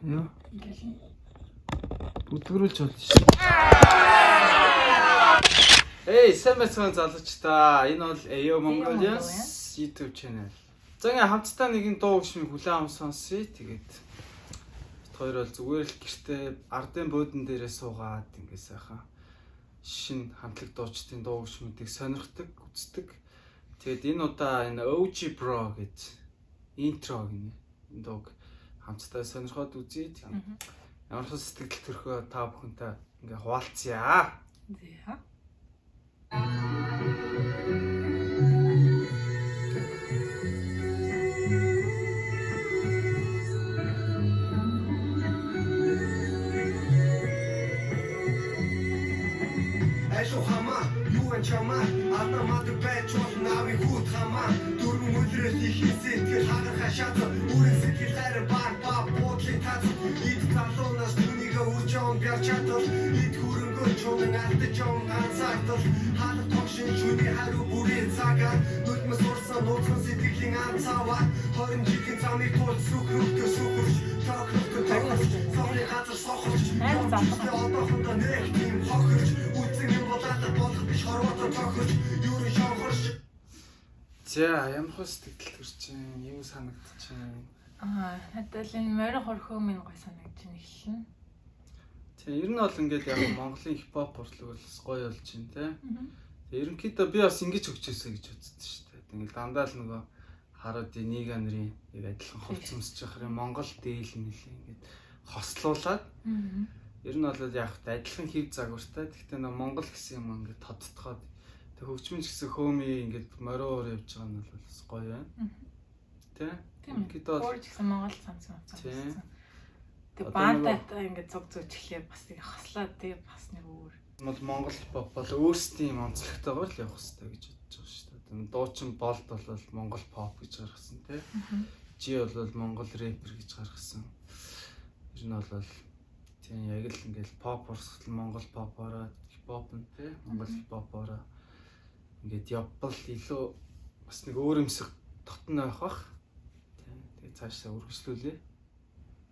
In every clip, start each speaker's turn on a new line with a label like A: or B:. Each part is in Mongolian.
A: Яа. Бүдгэрүүлж болно шүү. Эй, сайн байцгаана залууч та. Энэ бол AO Mongolians YouTube channel. За ингээ хамтдаа нэгэн дуу гişмийг хүлээн авсан сонсъё. Тэгээд хоёр бол зүгээр л гэртээ ардын буудан дээрээ суугаад ингээ сайхан шин хамтлаг дуучдын дуу гişмүүдийг сонирхдаг, үздэг. Тэгээд энэ удаа энэ OG Bro гэж интро гинэ. Энэ дууг хамтдаа сонирхоод үзье. Ямар ч сэтгэл төрхөө та бүхэнтэй ингээ хуваалцъя.
B: За.
C: Эшо хама, юуэн чама, автомат бэч бол нави хут хама, дөрвөн өдрөөс их сэтгэл хагарах шатар, үрэн сэтгэл хайр баг бодлын таз, ид талуунаас түүнийгээ үржон бяр чатар, ид хөрөнгөө чонын алдаж он ганцаагдал, хаалт тогшин шүний хариу бүрийн цагаар, нүдмэс урсан нууцхан сэтгэлийн анцаваа, 20 жилийн замыг тул сүхрүүхтэй сүхэрч, тохрохтой тохрч, сорны газар сохорч, одоохондоо нэг тийм хохирч,
A: За, ямар хөө сэтгэл төрч чинь, юу санагдчих чинь.
B: Надад энэ морин хорхоо минь гой санагдаж байна эхэлнэ.
A: Тэгээ ер нь бол ингээд яг Монголын хипхоп урлаг бол гоё болж байна те. Тэгээ ерөнхийдөө би бас ингэж хөгжөөсэй гэж үздэг шүү дээ. Ингээд дандаа л нөгөө харуудын нийга нарын яг адилхан хувц өмсөж явах юм Монгол дээл нэлээ ингээд хослуулаад. Ер нь бол яг адилхан хэв загвартай. Гэхдээ нөгөө Монгол гэсэн юм ингээд тодтоход хөгжмөн ч гэсэн хөөми ингээд мориор явж байгаа нь бол гоё байна. Тэ?
B: Тийм. Өөр ч гэсэн Монгол цамц цамц. Тэг
A: Одоо
B: баатаа ингээд цог цогч эхлэе бас нэг хослоод тэг бас нэг өөр.
A: Монгол хипхоп бол өөрсдийн онцлогтойгоор л явах хэрэгтэй гэж бодож байгаа шүү дээ. Дуучин болд бол Монгол pop гэж гаргасан тий. Жи бол Монгол рэпер гэж гаргасан. Ер нь бол тийм яг л ингээд pop урсгал Монгол pop-ороо хипхоп нь тий. Монгол хипхоп-ороо ингээд явбал илүү бас нэг өөр юмсах дотно байх бах. Тэгээ цаашаа үргэлжлүүлээ.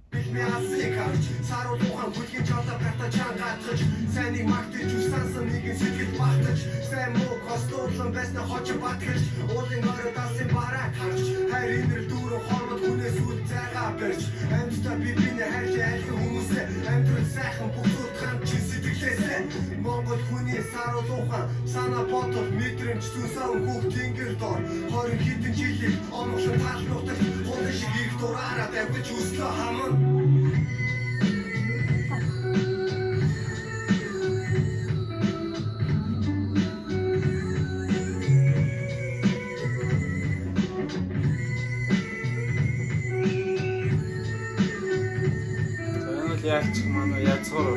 C: Би асыкавч саруу тухайн бүлгийн жолоо гата чангатгаж сэний магтаж үсансан нэгэн сэтгэл багтаж сайн муу костуулан байсна хож батгаж уулын орой дасын бараа харж хайр инрэл дүүрэн хормод хүнээс үл зайгаа барьж амьдтай би биний хайрлын айлын хүмүүсээ амьдрал сайхан бүгд хамт сэтгэлээсээ Монгол хүний саруу тухайн санаа бодол мэдрэмж зүсэн хүүхдийн гэр дор 20 хэдэн жилийн омгшин талнуудад хулын шиг их дураараа тавьж үслөө хаман
A: Яг ч манай яг цор.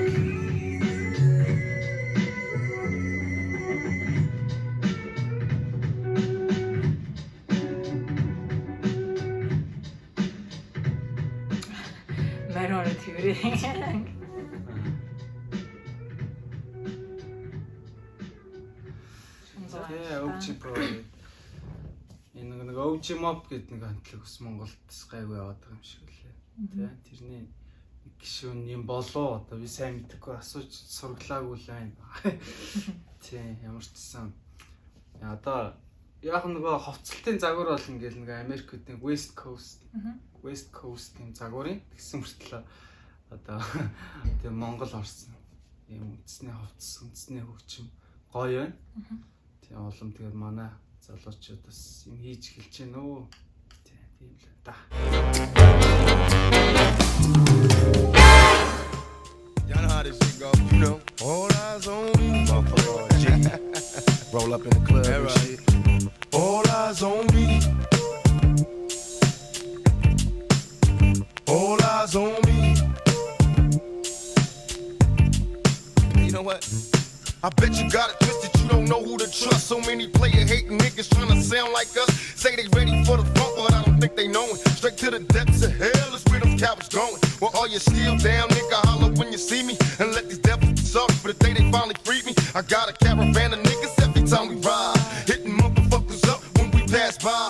B: Морин тэрэ.
A: Тэгээ OG Pro. Энэ нэг OG Mob гэдэг нэг хамтлаг ус Монголд гайгүй яваад байгаа юм шиг лээ. Тэ тэрний гişүүн юм болоо одоо би сайн мэдэхгүй асууж сурглаагүй л байна. Тийм ямар ч гэсэн одоо яг нөгөө ховцолтын загвар бол ингээл нэг Америкийн West Coast-ийн загварын тэгсэн мөртлөө одоо тийм Монгол орсон юм үндэсний ховц үндэсний хөгжим гоё байна. Тийм улам тэгээд манай залуучууд бас юм хийж эхэлж байна өө. Тийм л да.
D: Y'all know how this shit go, you know. All eyes on me, motherfucker. Roll up in the club and shit. All eyes on me. All eyes on me. You know what? I bet you got it twisted, you don't know who to trust. So many player hating niggas trying to sound like us. Say they ready for the funk, but I don't think they know it. Straight to the depths of hell is where them cowards going. Well, are you still down, nigga? Holler when you see me. And let these devils be sorry for the day they finally freed me. I got a caravan of niggas every time we ride. Hitting motherfuckers up when we pass by.